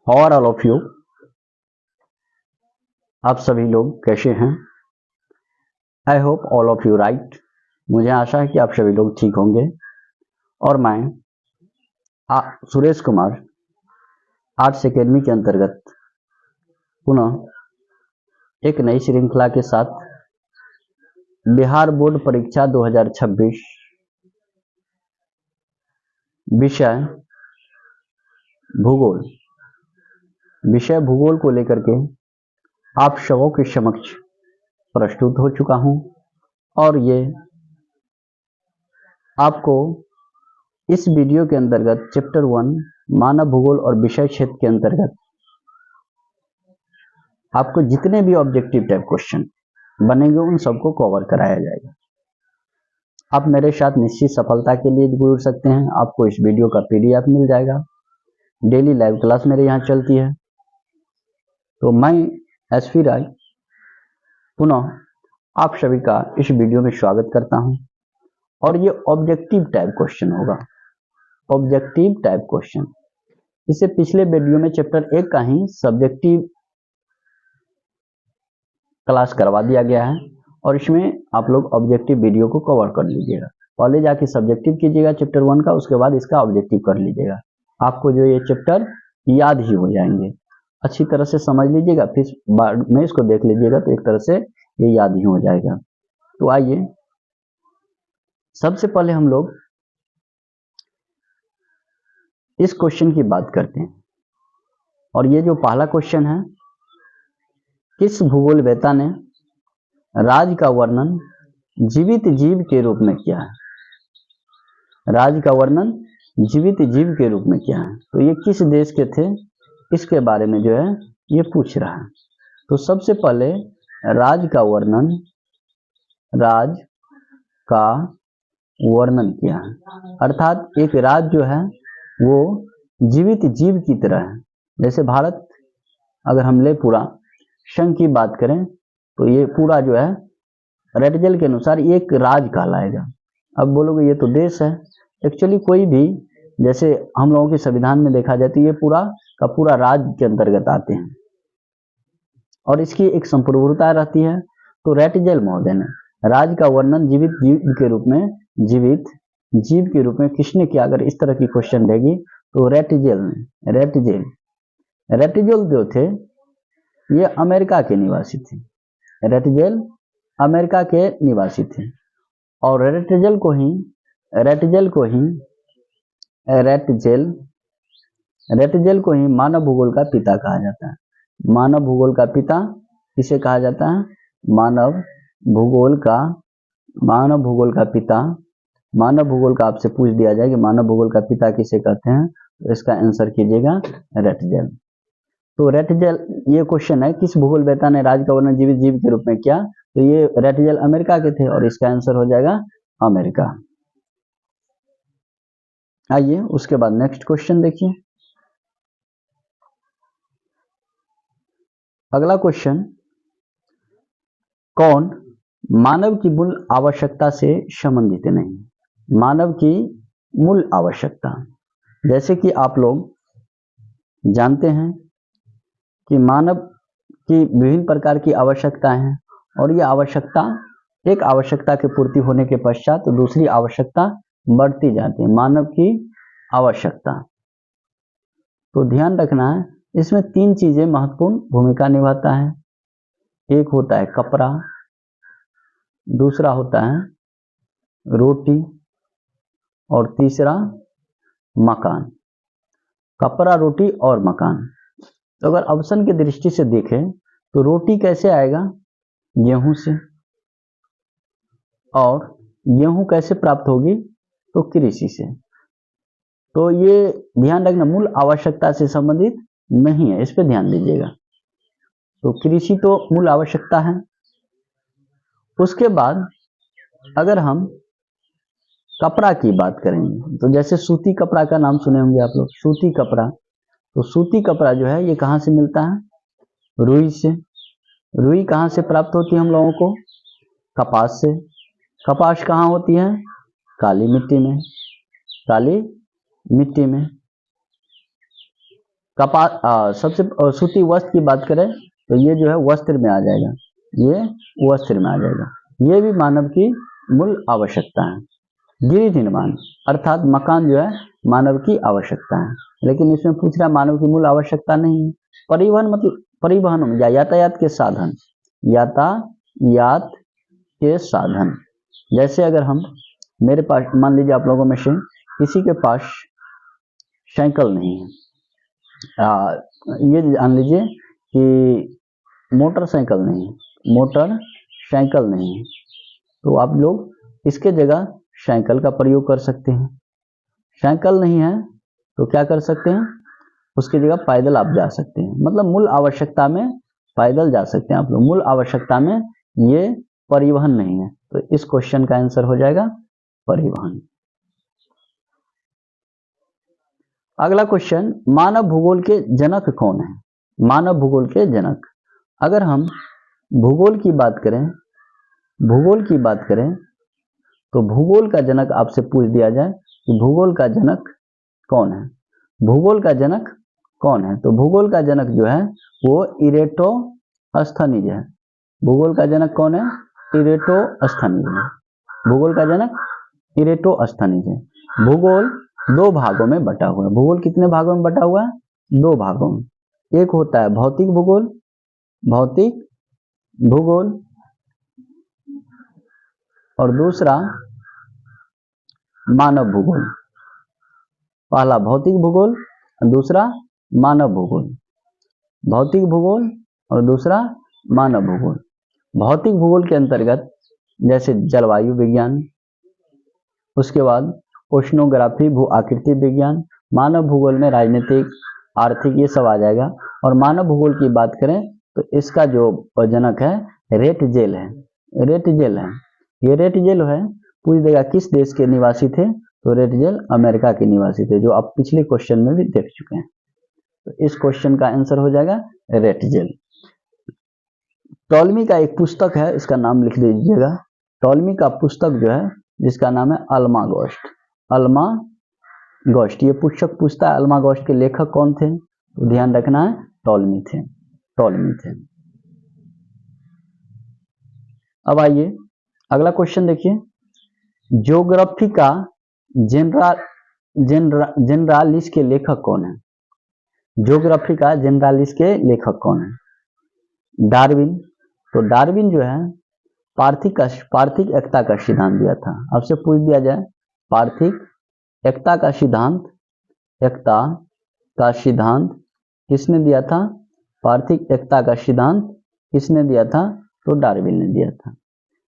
How are all of you. आप सभी लोग कैसे हैं? I hope all of you right. मुझे आशा है कि आप सभी लोग ठीक होंगे। और मैं सुरेश कुमार आर्ट्स एकेडमी के अंतर्गत पुनः एक नई श्रृंखला के साथ बिहार बोर्ड परीक्षा 2026 विषय भूगोल को लेकर के आप सबों के समक्ष प्रस्तुत हो चुका हूं। और ये आपको इस वीडियो के अंतर्गत चैप्टर 1 मानव भूगोल और विषय क्षेत्र के अंतर्गत आपको जितने भी ऑब्जेक्टिव टाइप क्वेश्चन बनेंगे उन सबको कवर कराया जाएगा। आप मेरे साथ निश्चित सफलता के लिए जुड़ सकते हैं। आपको इस वीडियो का पीडीएफ मिल जाएगा। डेली लाइव क्लास मेरे यहाँ चलती है। तो मैं एसपी राय पुनः आप सभी का इस वीडियो में स्वागत करता हूं। और ये ऑब्जेक्टिव टाइप क्वेश्चन होगा, ऑब्जेक्टिव टाइप क्वेश्चन। इससे पिछले वीडियो में चैप्टर 1 का ही सब्जेक्टिव क्लास करवा दिया गया है और इसमें आप लोग ऑब्जेक्टिव वीडियो को कवर कर लीजिएगा। पहले जाके सब्जेक्टिव कीजिएगा चैप्टर 1 का, उसके बाद इसका ऑब्जेक्टिव कर लीजिएगा। आपको जो ये चैप्टर याद ही हो जाएंगे। अच्छी तरह से समझ लीजिएगा, फिर बाद में इसको देख लीजिएगा तो एक तरह से ये याद ही हो जाएगा। तो आइए सबसे पहले हम लोग इस क्वेश्चन की बात करते हैं। और ये जो पहला क्वेश्चन है, किस भूगोलवेत्ता ने राज का वर्णन जीवित जीव के रूप में किया है? राज का वर्णन जीवित जीव के रूप में किया है। तो ये किस देश के थे, इसके बारे में जो है ये पूछ रहा है। तो सबसे पहले राज का वर्णन किया है, अर्थात एक राज जो है वो जीवित जीव की तरह है। जैसे भारत अगर हम ले पूरा संघ की बात करें तो ये पूरा जो है रेटजल के अनुसार एक राज कहलाएगा। अब बोलोगे ये तो देश है। एक्चुअली कोई भी, जैसे हम लोगों के संविधान में देखा जाए तो ये पूरा का पूरा राज्य के अंतर्गत आते हैं और इसकी एक संप्रभुता रहती है। तो रेटजल महोदय ने राज का वर्णन जीवित जीव के रूप में किसने किया? अगर इस तरह की क्वेश्चन देगी तो रेटजल जो थे ये अमेरिका के निवासी थे। रेटजल अमेरिका के निवासी थे और रेटजल को ही मानव भूगोल का पिता कहा जाता है। मानव भूगोल का पिता किसे कहा जाता है? मानव भूगोल का आपसे पूछ दिया जाए कि मानव भूगोल का पिता किसे कहते हैं, तो इसका आंसर कीजिएगा रेटजल। तो रेटजल, ये क्वेश्चन है किस भूगोलवेत्ता ने राज का वर्णन जीवित जीव के रूप में किया, तो ये रेटजल अमेरिका के थे और इसका आंसर हो जाएगा अमेरिका। आइए उसके बाद नेक्स्ट क्वेश्चन देखिए। अगला क्वेश्चन, कौन मानव की मूल आवश्यकता से संबंधित नहीं? मानव की मूल आवश्यकता, जैसे कि आप लोग जानते हैं कि मानव की विभिन्न प्रकार की आवश्यकताएं हैं और ये आवश्यकता, एक आवश्यकता की पूर्ति होने के पश्चात तो दूसरी आवश्यकता बढ़ती जाती है। मानव की आवश्यकता, तो ध्यान रखना है इसमें 3 चीजें महत्वपूर्ण भूमिका निभाता है। एक होता है कपड़ा, दूसरा होता है रोटी और तीसरा मकान। कपड़ा, रोटी और मकान। तो अगर ऑप्शन की दृष्टि से देखें तो रोटी कैसे आएगा? गेहूं से। और गेहूं कैसे प्राप्त होगी? तो कृषि से। तो ये ध्यान रखना, मूल आवश्यकता से संबंधित नहीं है, इस पे ध्यान दीजिएगा। तो कृषि तो मूल आवश्यकता है। उसके बाद अगर हम कपड़ा की बात करेंगे तो जैसे सूती कपड़ा का नाम सुने होंगे आप लोग, सूती कपड़ा। तो सूती कपड़ा जो है ये कहाँ से मिलता है? रुई से। रुई कहाँ से प्राप्त होती है हम लोगों को? कपास से। कपास कहाँ होती है? काली मिट्टी में। सबसे सूती वस्त्र की बात करें तो ये जो है वस्त्र में आ जाएगा, ये वस्त्र में आ जाएगा। ये भी मानव की मूल आवश्यकता है। गृह निर्माण अर्थात मकान जो है मानव की आवश्यकता है, लेकिन इसमें पूछ रहा मानव की मूल आवश्यकता नहीं है। परिवहन मतलब परिवहन या यातायात के साधन, यातायात के साधन। जैसे अगर हम मेरे पास मान लीजिए आप लोगों में से किसी के पास साइकिल नहीं है, ये जान लीजिए कि मोटरसाइकिल नहीं है, मोटरसाइकिल नहीं है, तो आप लोग इसके जगह साइकिल का प्रयोग कर सकते हैं। साइकिल नहीं है तो क्या कर सकते हैं, उसकी जगह पैदल आप जा सकते हैं। मतलब मूल आवश्यकता में पैदल जा सकते हैं आप लोग, मूल आवश्यकता में ये परिवहन नहीं है। तो इस क्वेश्चन का आंसर हो जाएगा परिवहन। अगला क्वेश्चन, मानव भूगोल के जनक कौन है? मानव भूगोल के जनक, अगर हम भूगोल की बात करें, भूगोल की बात करें तो भूगोल का जनक आपसे पूछ दिया जाए कि भूगोल का जनक कौन है, भूगोल का जनक कौन है? तो भूगोल का जनक जो है वो इरेटोस्थनीज है। भूगोल का जनक कौन है? इरेटोस्थनीज है। भूगोल का जनक इरेटोस्थनीज है। भूगोल दो भागों में बटा हुआ है। भूगोल कितने भागों में बटा हुआ है? दो भागों में। एक होता है भौतिक भूगोल, भौतिक भूगोल, और दूसरा मानव भूगोल। पहला भौतिक भूगोल, दूसरा मानव भूगोल। भौतिक भूगोल और दूसरा मानव भूगोल। भौतिक भूगोल के अंतर्गत जैसे जलवायु विज्ञान, उसके बाद ओशनोग्राफी भू आकृति विज्ञान। मानव भूगोल में राजनीतिक, आर्थिक, ये सब आ जाएगा। और मानव भूगोल की बात करें तो इसका जो जनक है रेटजेल है। रेटजेल है, ये रेटजेल है। पूछ देगा किस देश के निवासी थे, तो रेटजेल अमेरिका के निवासी थे, जो आप पिछले क्वेश्चन में भी देख चुके हैं। तो इस क्वेश्चन का आंसर हो जाएगा रेटजेल। टॉलमी का एक पुस्तक है, इसका नाम लिख लीजिएगा। टॉलमी का पुस्तक जो है जिसका नाम है अल्मागोस्ट। अल्मागोस्ट, ये पुस्तक पूछता है अल्मागोस्ट के लेखक कौन थे, तो ध्यान रखना है टॉलमी थे, टॉलमी थे। अब आइए अगला क्वेश्चन देखिए, ज्योग्राफी का जेनरालिस के लेखक कौन है? ज्योग्राफी का जेनरालिस के लेखक कौन है? डार्विन। तो डार्विन जो है पार्थिक एकता का सिद्धांत दिया था। आपसे पूछ दिया जाए पार्थिक एकता का सिद्धांत, एकता का सिद्धांत किसने दिया था? पार्थिक एकता का सिद्धांत किसने दिया था? तो डार्विन ने दिया था।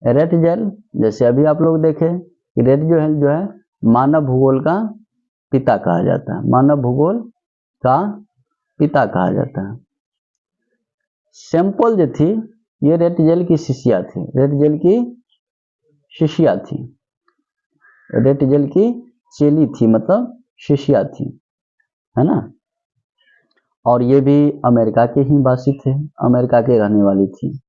रेटजेल, जैसे अभी आप लोग देखे, रेटजेल जो है मानव भूगोल का पिता कहा जाता है, मानव भूगोल का पिता कहा जाता है। सैंपल जो थी ये रेटजेल की शिष्या थी, रेटजेल की शिष्या थी, रेटजेल की चेली थी, मतलब शिष्या थी, है ना। और ये भी अमेरिका के ही वासी थे, अमेरिका के रहने वाली थी।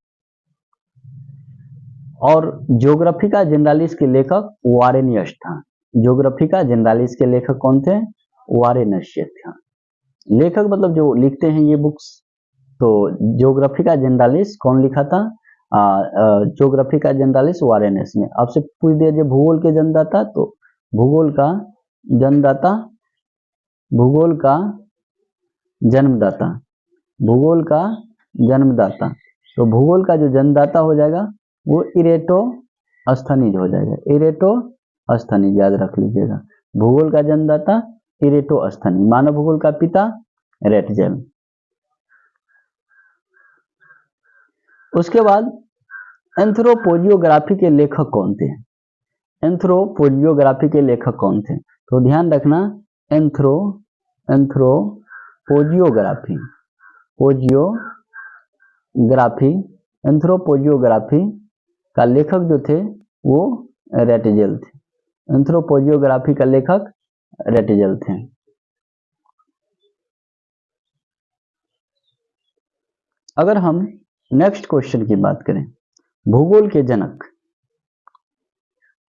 और ज्योग्राफी का जेनरालिस के लेखक वारेनियस था। ज्योग्राफी का जेनरालिस के लेखक कौन थे? वारेनियस था। लेखक मतलब जो लिखते हैं ये बुक्स। तो ज्योग्राफी का जेनरालिस कौन लिखा था? ज्योग्राफी का जेनरालिस वारेनियस ने। आपसे पूछ दिया जो भूगोल के जन्मदाता, तो भूगोल का जन्मदाता, भूगोल का जन्मदाता, भूगोल का जन्मदाता, तो भूगोल का जो जन्मदाता हो जाएगा वो इरेटोस्थनीज हो जाएगा। इरेटोस्थनीज याद रख लीजिएगा। भूगोल का जन्मदाता इरेटोस्थनीज। मानव भूगोल का पिता रेटजेल। उसके बाद एंथ्रोपोजियोग्राफी के लेखक कौन थे? एंथ्रोपोजियोग्राफी के लेखक कौन थे? तो ध्यान रखना एंथ्रोपोजियोग्राफी, एंथ्रोपोजियोग्राफी का लेखक जो थे वो रेटजेल थे। एंथ्रोपोजियोग्राफी का लेखक रेटजेल थे। अगर हम नेक्स्ट क्वेश्चन की बात करें, भूगोल के जनक,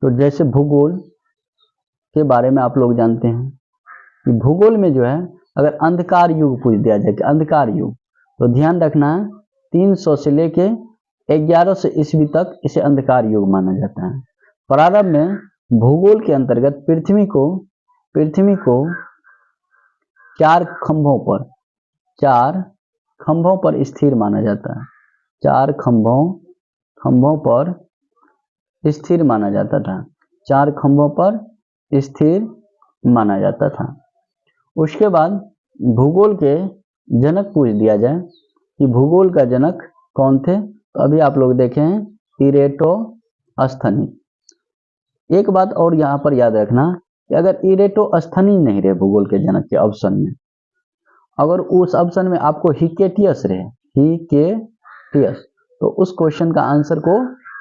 तो जैसे भूगोल के बारे में आप लोग जानते हैं कि भूगोल में जो है अगर अंधकार युग पूछ दिया जाए कि अंधकार युग, तो ध्यान रखना 300 से लेके 1100 ईस्वी तक इसे अंधकार युग माना जाता है। प्रारंभ में भूगोल के अंतर्गत पृथ्वी को चार खंभों पर स्थिर माना जाता है। 4 खंभों पर स्थिर माना जाता था। 4 खंभों पर स्थिर माना जाता था। उसके बाद भूगोल के जनक पूछ दिया जाए कि भूगोल का जनक कौन थे, तो अभी आप लोग देखे हैं इरेटोस्थनी। एक बात और यहाँ पर याद रखना कि अगर इरेटोस्थनी नहीं रहे भूगोल के जनक के ऑप्शन में, अगर उस ऑप्शन में आपको हिकेटियस रहे, तो उस क्वेश्चन का आंसर को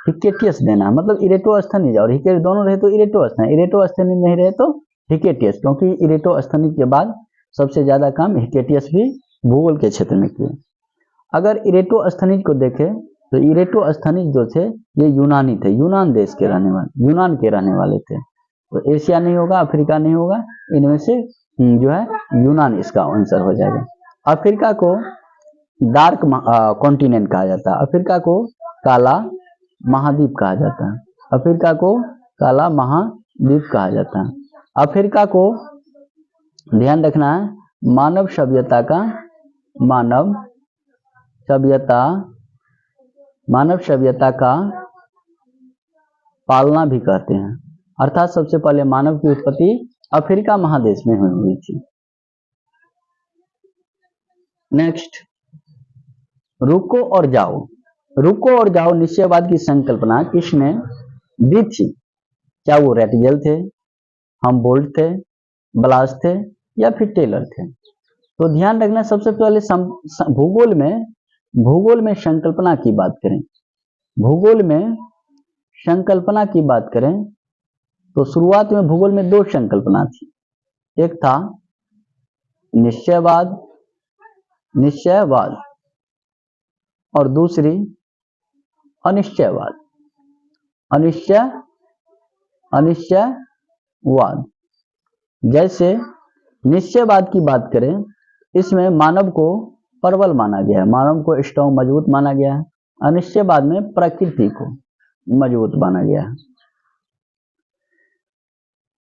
हिकेटियस देना, मतलब इरेटोस्थनी और हिकेट दोनों रहे तो इरेटोस्थनी नहीं रहे तो हिकेटियस, क्योंकि इरेटोस्थनी के बाद सबसे ज्यादा काम हिकेटियस भी भूगोल के क्षेत्र में किए। अगर इरेटोस्थनीज को देखें तो इरेटोस्थनीज जो थे ये यूनानी थे, यूनान के रहने वाले थे। तो एशिया नहीं होगा, अफ्रीका नहीं होगा, इनमें से जो है यूनान इसका आंसर हो जाएगा। अफ्रीका को डार्क कॉन्टिनेंट कहा जाता है, अफ्रीका को काला महाद्वीप कहा जाता है, अफ्रीका को काला महाद्वीप कहा जाता है। अफ्रीका को ध्यान रखना है मानव सभ्यता का पालना भी कहते हैं, अर्थात सबसे पहले मानव की उत्पत्ति अफ्रीका महादेश में हुई थी। नेक्स्ट, रुको और जाओ निश्चयवाद की संकल्पना किसने दी थी? क्या वो रेटजेल थे, हमबोल्ट थे, ब्लास थे या फिर टेलर थे? तो ध्यान रखना सबसे पहले भूगोल में संकल्पना की बात करें, तो शुरुआत में भूगोल में 2 संकल्पना थी। एक था निश्चयवाद और दूसरी अनिश्चयवाद। जैसे निश्चयवाद की बात करें, इसमें मानव को प्रबल माना गया है, मानव को स्ट्रॉन्ग मजबूत माना गया है। अनिश्चयवाद में प्रकृति को मजबूत माना गया है।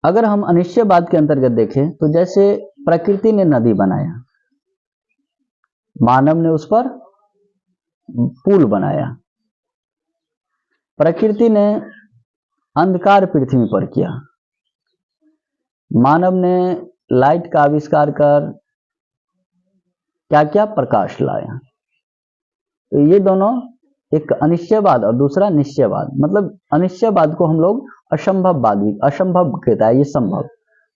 अगर हम अनिश्चयवाद के अंतर्गत देखें तो जैसे प्रकृति ने नदी बनाया, मानव ने उस पर पुल बनाया, प्रकृति ने अंधकार पृथ्वी पर किया, मानव ने लाइट का आविष्कार कर क्या क्या प्रकाश लाया। तो ये दोनों, एक अनिश्चयवाद और दूसरा निश्चयवाद, मतलब अनिश्चयवाद को हम लोग असंभव कहता है, ये संभव।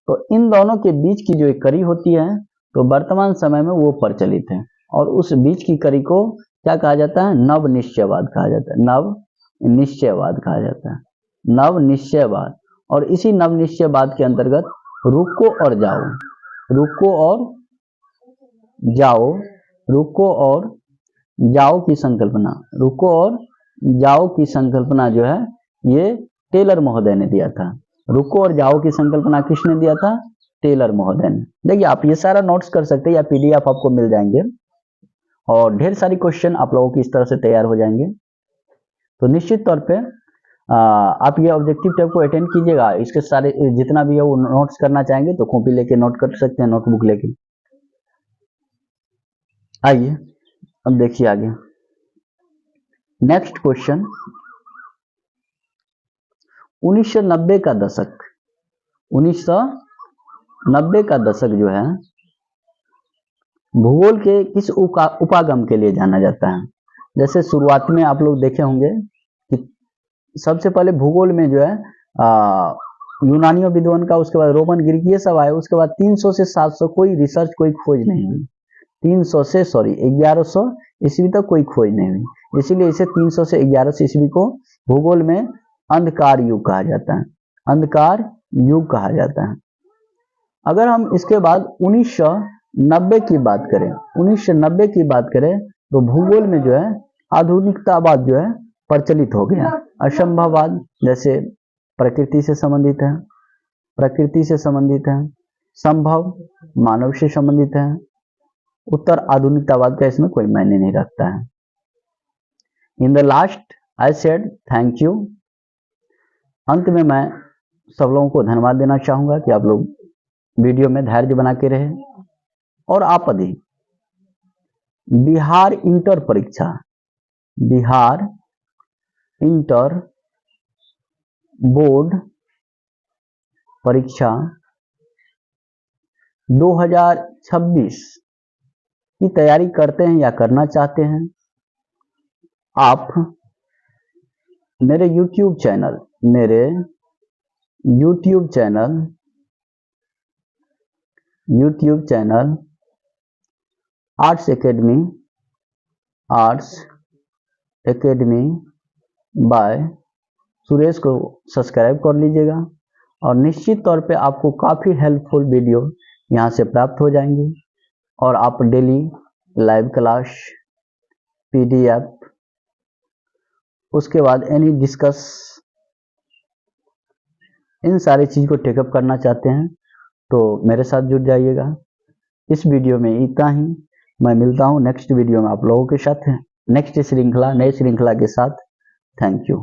तो इन दोनों के बीच की जो एक कड़ी होती है, तो वर्तमान समय में वो प्रचलित है, और उस बीच की कड़ी को क्या कहा जाता है? नवनिश्चयवाद कहा जाता है, नवनिश्चयवाद। और इसी नवनिश्चयवाद के अंतर्गत रुको और जाओ की संकल्पना जो है ये टेलर महोदय ने दिया था। रुको और जाओ की संकल्पना किसने दिया था? टेलर महोदय ने। देखिए आप ये सारा नोट्स कर सकते हैं या पीडीएफ आपको मिल जाएंगे, और ढेर सारी क्वेश्चन आप लोगों की इस तरह से तैयार हो जाएंगे। तो निश्चित तौर पे आप ये ऑब्जेक्टिव टाइप को अटेंड कीजिएगा। इसके सारे जितना भी है वो नोट्स करना चाहेंगे तो कॉपी लेके नोट कर सकते हैं, नोटबुक लेके। आइए अब देखिए आगे नेक्स्ट क्वेश्चन। 1990 का दशक जो है भूगोल के किस उपागम के लिए जाना जाता है? जैसे शुरुआत में आप लोग देखे होंगे कि सबसे पहले भूगोल में जो है यूनानियों विद्वान का, उसके बाद रोमन ग्रीक ये सब आए, उसके बाद 300 से 700 कोई रिसर्च कोई खोज नहीं हुई, 1100 ईस्वी तक कोई खोज नहीं हुई, इसीलिए इसे 300 से 1100 ईस्वी को भूगोल में अंधकार युग कहा जाता है। अगर हम इसके बाद 1990 की बात करें तो भूगोल में जो है आधुनिकतावाद जो है प्रचलित हो गया। असंभववाद जैसे प्रकृति से संबंधित है, संभव मानव से संबंधित है। उत्तर आधुनिकतावाद का इसमें कोई मायने नहीं रखता है। In the last I said thank you. अंत में मैं सब लोगों को धन्यवाद देना चाहूंगा कि आप लोग वीडियो में धैर्य बना के रहे और आप अधिक बिहार इंटर परीक्षा, बिहार इंटर बोर्ड परीक्षा 2026 की तैयारी करते हैं या करना चाहते हैं, आप मेरे YouTube channel Arts Academy by Suresh को सब्सक्राइब कर लीजिएगा और निश्चित तौर पे आपको काफ़ी हेल्पफुल वीडियो यहाँ से प्राप्त हो जाएंगी और आप डेली लाइव क्लास, PDF, उसके बाद एनी डिस्कस, इन सारी चीज़ को टेकअप करना चाहते हैं तो मेरे साथ जुड़ जाइएगा। इस वीडियो में इतना ही। मैं मिलता हूँ नेक्स्ट वीडियो में आप लोगों के साथ, नेक्स्ट श्रृंखला, नई श्रृंखला के साथ। Thank you.